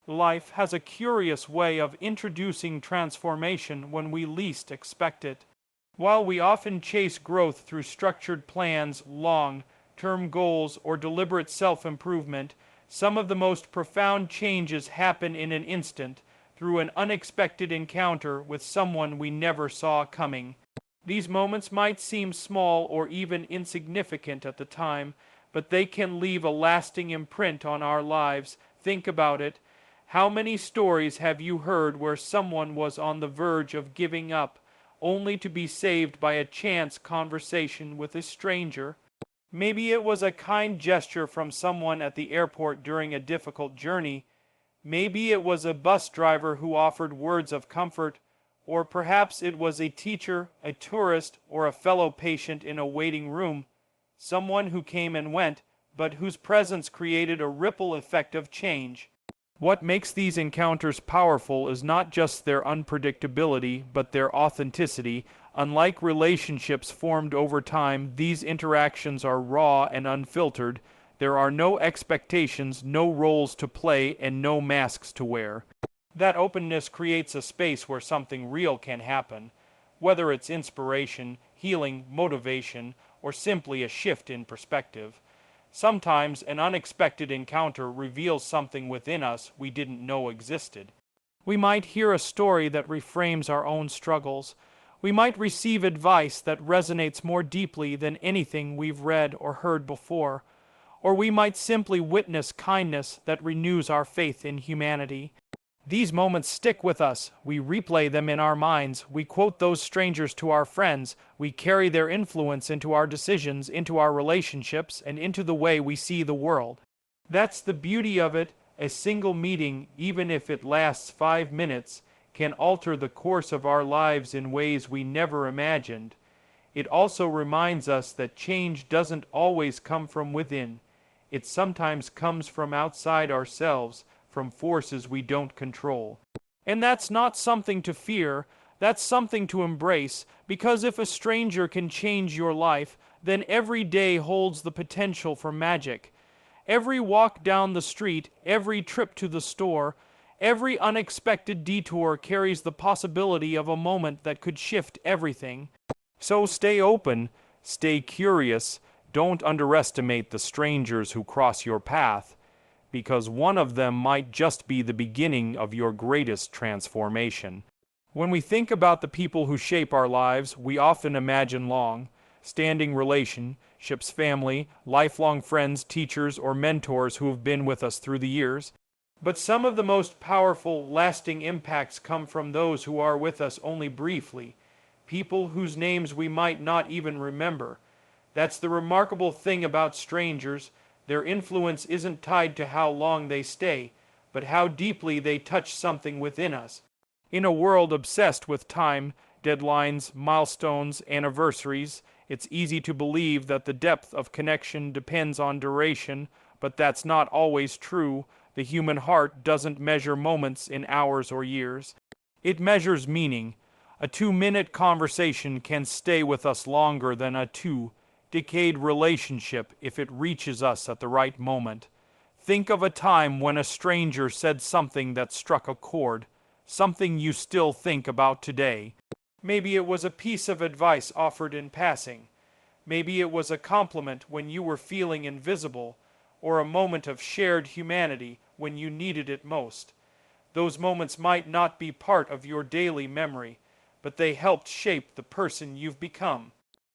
Life has a curious way of introducing transformation when we least expect it. While we often chase growth through structured plans, long-term goals, or deliberate self-improvement, some of the most profound changes happen in an instant through an unexpected encounter with someone we never saw coming. These moments might seem small or even insignificant at the time, but they can leave a lasting imprint on our lives. Think about it. How many stories have you heard where someone was on the verge of giving up, only to be saved by a chance conversation with a stranger? Maybe it was a kind gesture from someone at the airport during a difficult journey. Maybe it was a bus driver who offered words of comfort, or perhaps it was a teacher, a tourist, or a fellow patient in a waiting room. Someone who came and went, but whose presence created a ripple effect of change. What makes these encounters powerful is not just their unpredictability, but their authenticity. Unlike relationships formed over time, these interactions are raw and unfiltered. There are no expectations, no roles to play, and no masks to wear. That openness creates a space where something real can happen, whether it's inspiration, healing, motivation, or simply a shift in perspective. Sometimes an unexpected encounter reveals something within us we didn't know existed. We might hear a story that reframes our own struggles. We might receive advice that resonates more deeply than anything we've read or heard before. Or we might simply witness kindness that renews our faith in humanity. These moments stick with us. We replay them in our minds. We quote those strangers to our friends. We carry their influence into our decisions, into our relationships, and into the way we see the world. That's the beauty of it. A single meeting, even if it lasts 5 minutes, can alter the course of our lives in ways we never imagined. It also reminds us that change doesn't always come from within. It sometimes comes from outside ourselves, from forces we don't control. And that's not something to fear, that's something to embrace, because if a stranger can change your life, then every day holds the potential for magic. Every walk down the street, every trip to the store, every unexpected detour carries the possibility of a moment that could shift everything. So stay open, stay curious, don't underestimate the strangers who cross your path, because one of them might just be the beginning of your greatest transformation. When we think about the people who shape our lives, we often imagine long-standing relationships, family, lifelong friends, teachers, or mentors who have been with us through the years. But some of the most powerful, lasting impacts come from those who are with us only briefly, people whose names we might not even remember. That's the remarkable thing about strangers. Their influence isn't tied to how long they stay, but how deeply they touch something within us. In a world obsessed with time, deadlines, milestones, anniversaries, it's easy to believe that the depth of connection depends on duration, but that's not always true. The human heart doesn't measure moments in hours or years. It measures meaning. A 2-minute conversation can stay with us longer than a 2-decade relationship if it reaches us at the right moment. Think of a time when a stranger said something that struck a chord, something you still think about today. Maybe it was a piece of advice offered in passing. Maybe it was a compliment when you were feeling invisible, or a moment of shared humanity when you needed it most. Those moments might not be part of your daily memory, but they helped shape the person you've become.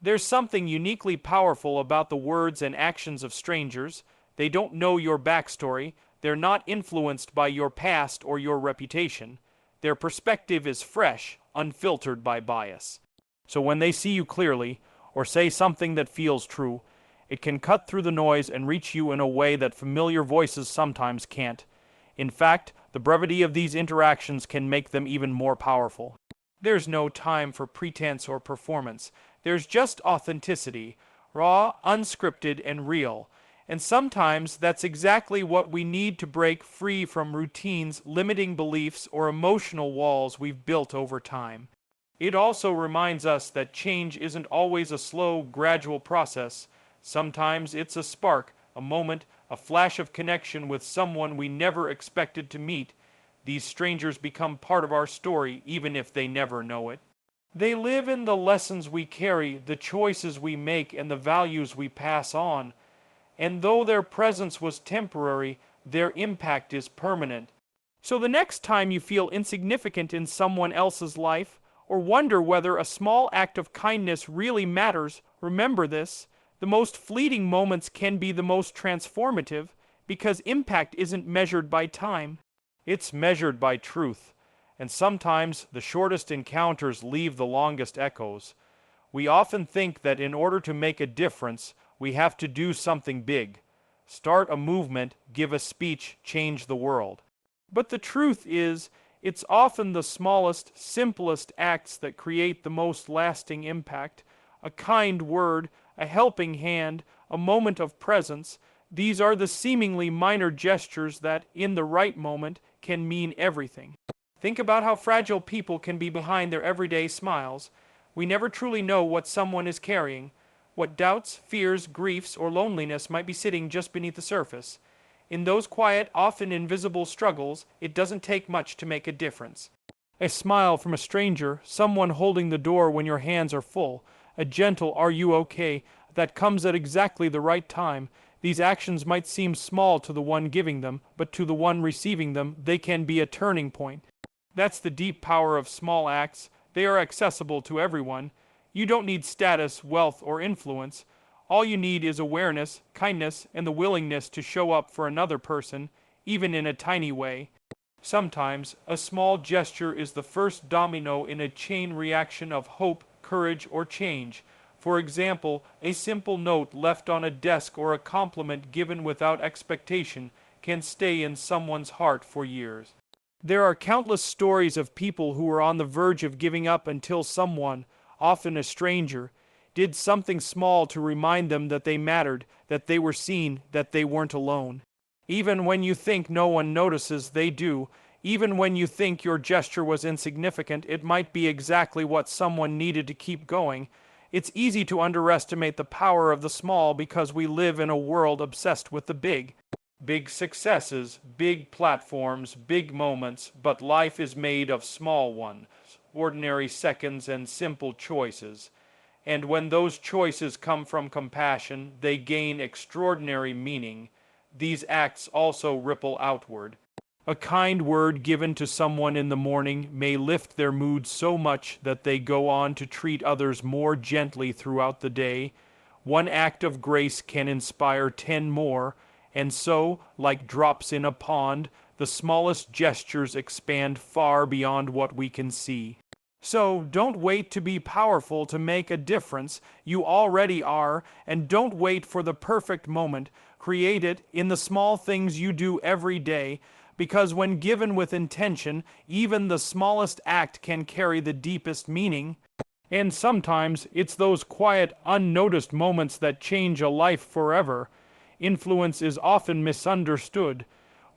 There's something uniquely powerful about the words and actions of strangers. They don't know your backstory. They're not influenced by your past or your reputation. Their perspective is fresh, unfiltered by bias. So when they see you clearly, or say something that feels true, it can cut through the noise and reach you in a way that familiar voices sometimes can't. In fact, the brevity of these interactions can make them even more powerful. There's no time for pretense or performance. There's just authenticity, raw, unscripted, and real. And sometimes that's exactly what we need to break free from routines, limiting beliefs, or emotional walls we've built over time. It also reminds us that change isn't always a slow, gradual process. Sometimes it's a spark, a moment, a flash of connection with someone we never expected to meet. These strangers become part of our story, even if they never know it. They live in the lessons we carry, the choices we make, and the values we pass on. And though their presence was temporary, their impact is permanent. So the next time you feel insignificant in someone else's life, or wonder whether a small act of kindness really matters, remember this: the most fleeting moments can be the most transformative, because impact isn't measured by time. It's measured by truth. And sometimes the shortest encounters leave the longest echoes. We often think that in order to make a difference, we have to do something big. Start a movement, give a speech, change the world. But the truth is, it's often the smallest, simplest acts that create the most lasting impact. A kind word, a helping hand, a moment of presence. These are the seemingly minor gestures that, in the right moment, can mean everything. Think about how fragile people can be behind their everyday smiles. We never truly know what someone is carrying, what doubts, fears, griefs, or loneliness might be sitting just beneath the surface. In those quiet, often invisible struggles, it doesn't take much to make a difference. A smile from a stranger, someone holding the door when your hands are full, a gentle "Are you okay?" that comes at exactly the right time. These actions might seem small to the one giving them, but to the one receiving them, they can be a turning point. That's the deep power of small acts. They are accessible to everyone. You don't need status, wealth, or influence. All you need is awareness, kindness, and the willingness to show up for another person, even in a tiny way. Sometimes, a small gesture is the first domino in a chain reaction of hope, courage, or change. For example, a simple note left on a desk or a compliment given without expectation can stay in someone's heart for years. There are countless stories of people who were on the verge of giving up until someone, often a stranger, did something small to remind them that they mattered, that they were seen, that they weren't alone. Even when you think no one notices, they do. Even when you think your gesture was insignificant, it might be exactly what someone needed to keep going. It's easy to underestimate the power of the small because we live in a world obsessed with the big. Big successes, big platforms, big moments, but life is made of small ones, ordinary seconds and simple choices. And when those choices come from compassion, they gain extraordinary meaning. These acts also ripple outward. A kind word given to someone in the morning may lift their mood so much that they go on to treat others more gently throughout the day. One act of grace can inspire 10 more. And so, like drops in a pond, the smallest gestures expand far beyond what we can see. So, don't wait to be powerful to make a difference. You already are, and don't wait for the perfect moment. Create it in the small things you do every day, because when given with intention, even the smallest act can carry the deepest meaning. And sometimes, it's those quiet, unnoticed moments that change a life forever. Influence is often misunderstood.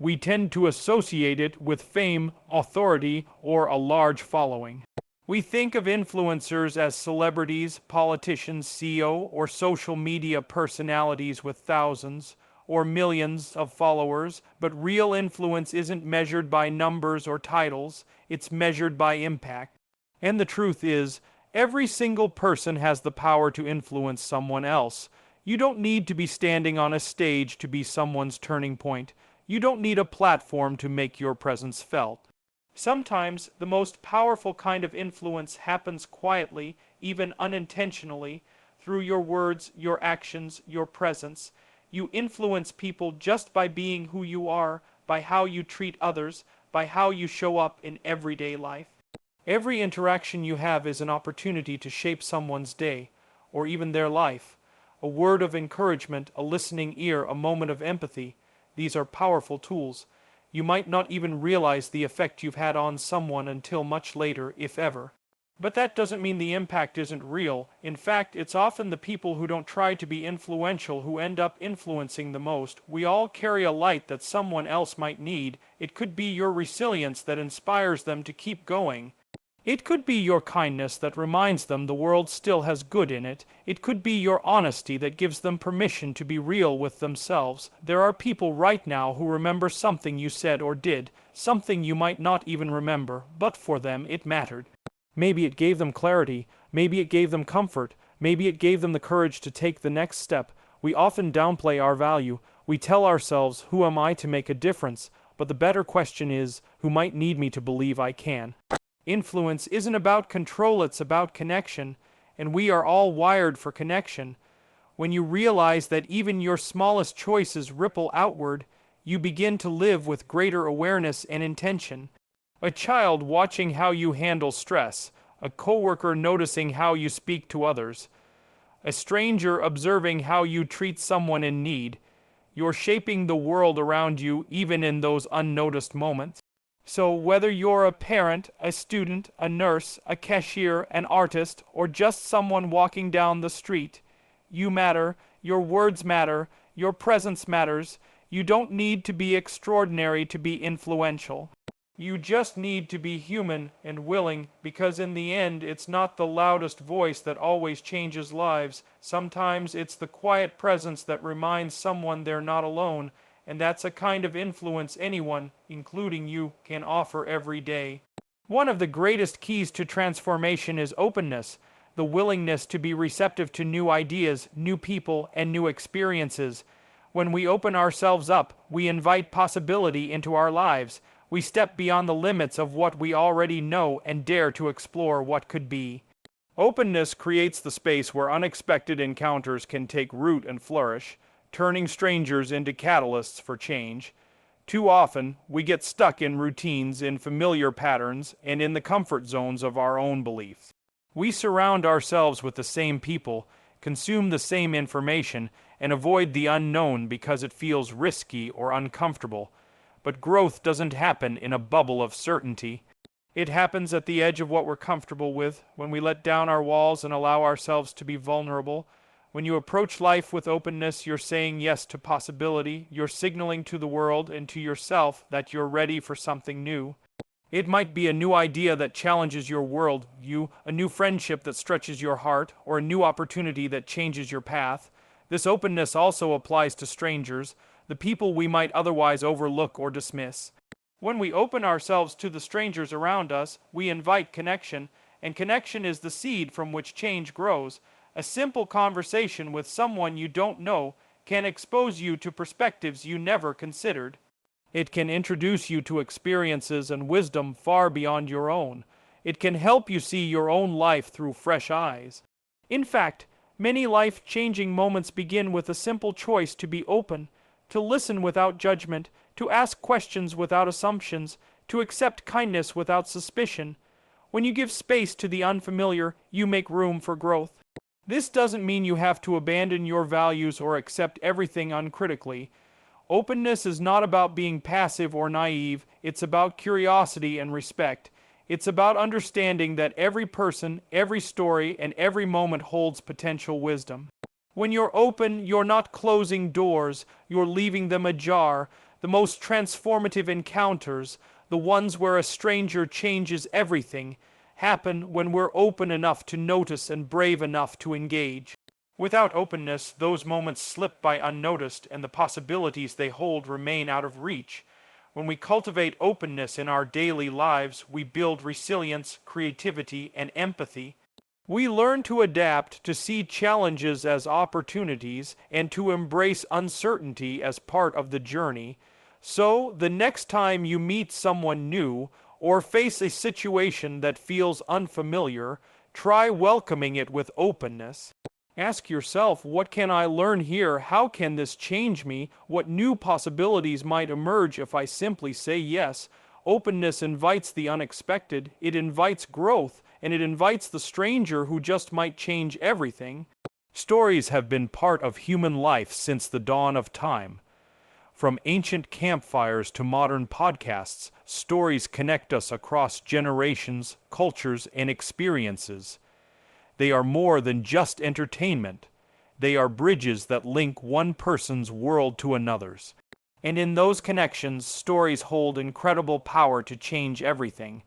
We tend to associate it with fame, authority, or a large following. We think of influencers as celebrities, politicians, CEO, or social media personalities with thousands or millions of followers, but real influence isn't measured by numbers or titles, it's measured by impact. And the truth is, every single person has the power to influence someone else. You don't need to be standing on a stage to be someone's turning point. You don't need a platform to make your presence felt. Sometimes the most powerful kind of influence happens quietly, even unintentionally, through your words, your actions, your presence. You influence people just by being who you are, by how you treat others, by how you show up in everyday life. Every interaction you have is an opportunity to shape someone's day, or even their life. A word of encouragement, a listening ear, a moment of empathy. These are powerful tools. You might not even realize the effect you've had on someone until much later, if ever. But that doesn't mean the impact isn't real. In fact, it's often the people who don't try to be influential who end up influencing the most. We all carry a light that someone else might need. It could be your resilience that inspires them to keep going. It could be your kindness that reminds them the world still has good in it. It could be your honesty that gives them permission to be real with themselves. There are people right now who remember something you said or did, something you might not even remember, but for them it mattered. Maybe it gave them clarity, maybe it gave them comfort, maybe it gave them the courage to take the next step. We often downplay our value. We tell ourselves, who am I to make a difference? But the better question is, who might need me to believe I can? Influence isn't about control, it's about connection, and we are all wired for connection. When you realize that even your smallest choices ripple outward, you begin to live with greater awareness and intention. A child watching how you handle stress, a coworker noticing how you speak to others, a stranger observing how you treat someone in need. You're shaping the world around you even in those unnoticed moments. So whether you're a parent, a student, a nurse, a cashier, an artist, or just someone walking down the street, you matter, your words matter, your presence matters. You don't need to be extraordinary to be influential. You just need to be human and willing, because in the end it's not the loudest voice that always changes lives. Sometimes it's the quiet presence that reminds someone they're not alone. And that's a kind of influence anyone, including you, can offer every day. One of the greatest keys to transformation is openness, the willingness to be receptive to new ideas, new people, and new experiences. When we open ourselves up, we invite possibility into our lives. We step beyond the limits of what we already know and dare to explore what could be. Openness creates the space where unexpected encounters can take root and flourish, turning strangers into catalysts for change. Too often, we get stuck in routines, in familiar patterns, and in the comfort zones of our own beliefs. We surround ourselves with the same people, consume the same information, and avoid the unknown because it feels risky or uncomfortable. But growth doesn't happen in a bubble of certainty. It happens at the edge of what we're comfortable with, when we let down our walls and allow ourselves to be vulnerable. When you approach life with openness, you're saying yes to possibility. You're signaling to the world and to yourself that you're ready for something new. It might be a new idea that challenges your worldview, a new friendship that stretches your heart, or a new opportunity that changes your path. This openness also applies to strangers, the people we might otherwise overlook or dismiss. When we open ourselves to the strangers around us, we invite connection, and connection is the seed from which change grows. A simple conversation with someone you don't know can expose you to perspectives you never considered. It can introduce you to experiences and wisdom far beyond your own. It can help you see your own life through fresh eyes. In fact, many life-changing moments begin with a simple choice to be open, to listen without judgment, to ask questions without assumptions, to accept kindness without suspicion. When you give space to the unfamiliar, you make room for growth. This doesn't mean you have to abandon your values or accept everything uncritically. Openness is not about being passive or naive. It's about curiosity and respect. It's about understanding that every person, every story, and every moment holds potential wisdom. When you're open, you're not closing doors, you're leaving them ajar. The most transformative encounters, the ones where a stranger changes everything, happen when we're open enough to notice and brave enough to engage. Without openness, those moments slip by unnoticed, and the possibilities they hold remain out of reach. When we cultivate openness in our daily lives, we build resilience, creativity, and empathy. We learn to adapt, to see challenges as opportunities, and to embrace uncertainty as part of the journey. So, the next time you meet someone new, or face a situation that feels unfamiliar, try welcoming it with openness. Ask yourself, what can I learn here? How can this change me? What new possibilities might emerge if I simply say yes? Openness invites the unexpected, it invites growth, and it invites the stranger who just might change everything. Stories have been part of human life since the dawn of time. From ancient campfires to modern podcasts, stories connect us across generations, cultures, and experiences. They are more than just entertainment. They are bridges that link one person's world to another's. And in those connections, stories hold incredible power to change everything.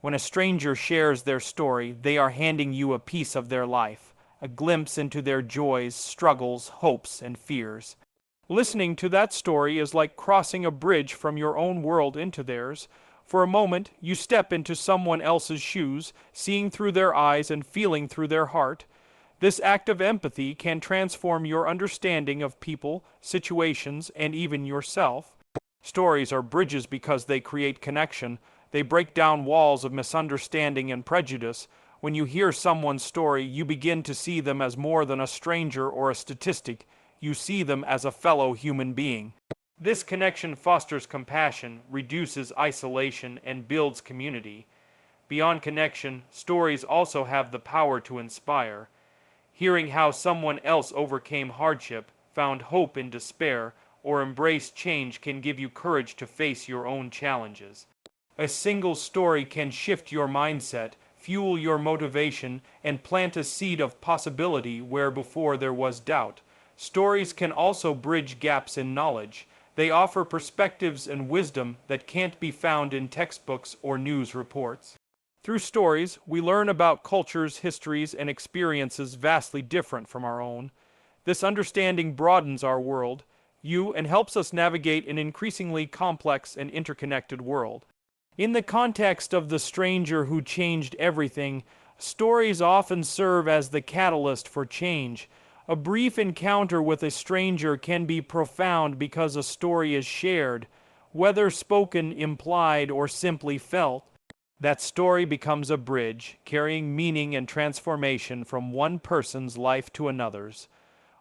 When a stranger shares their story, they are handing you a piece of their life, a glimpse into their joys, struggles, hopes, and fears. Listening to that story is like crossing a bridge from your own world into theirs. For a moment, you step into someone else's shoes, seeing through their eyes and feeling through their heart. This act of empathy can transform your understanding of people, situations, and even yourself. Stories are bridges because they create connection. They break down walls of misunderstanding and prejudice. When you hear someone's story, you begin to see them as more than a stranger or a statistic. You see them as a fellow human being. This connection fosters compassion, reduces isolation, and builds community. Beyond connection, stories also have the power to inspire. Hearing how someone else overcame hardship, found hope in despair, or embraced change can give you courage to face your own challenges. A single story can shift your mindset, fuel your motivation, and plant a seed of possibility where before there was doubt. Stories can also bridge gaps in knowledge. They offer perspectives and wisdom that can't be found in textbooks or news reports. Through stories, we learn about cultures, histories, and experiences vastly different from our own. This understanding broadens our world, and helps us navigate an increasingly complex and interconnected world. In the context of the stranger who changed everything, stories often serve as the catalyst for change. A brief encounter with a stranger can be profound because a story is shared, whether spoken, implied, or simply felt. That story becomes a bridge, carrying meaning and transformation from one person's life to another's.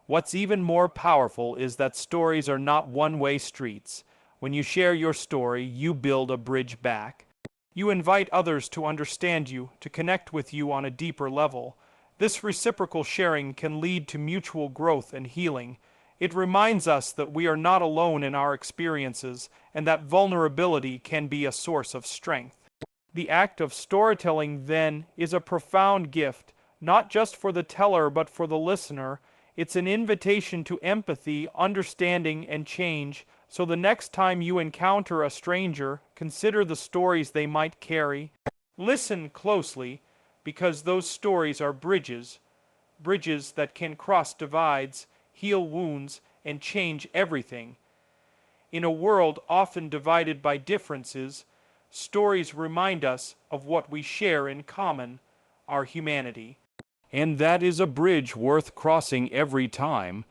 What's even more powerful is that stories are not one-way streets. When you share your story, you build a bridge back. You invite others to understand you, to connect with you on a deeper level. This reciprocal sharing can lead to mutual growth and healing. It reminds us that we are not alone in our experiences, and that vulnerability can be a source of strength. The act of storytelling, then, is a profound gift, not just for the teller but for the listener. It's an invitation to empathy, understanding, and change. So the next time you encounter a stranger, consider the stories they might carry. Listen closely, because those stories are bridges that can cross divides, heal wounds, and change everything. In a world often divided by differences, stories remind us of what we share in common, our humanity. And that is a bridge worth crossing every time.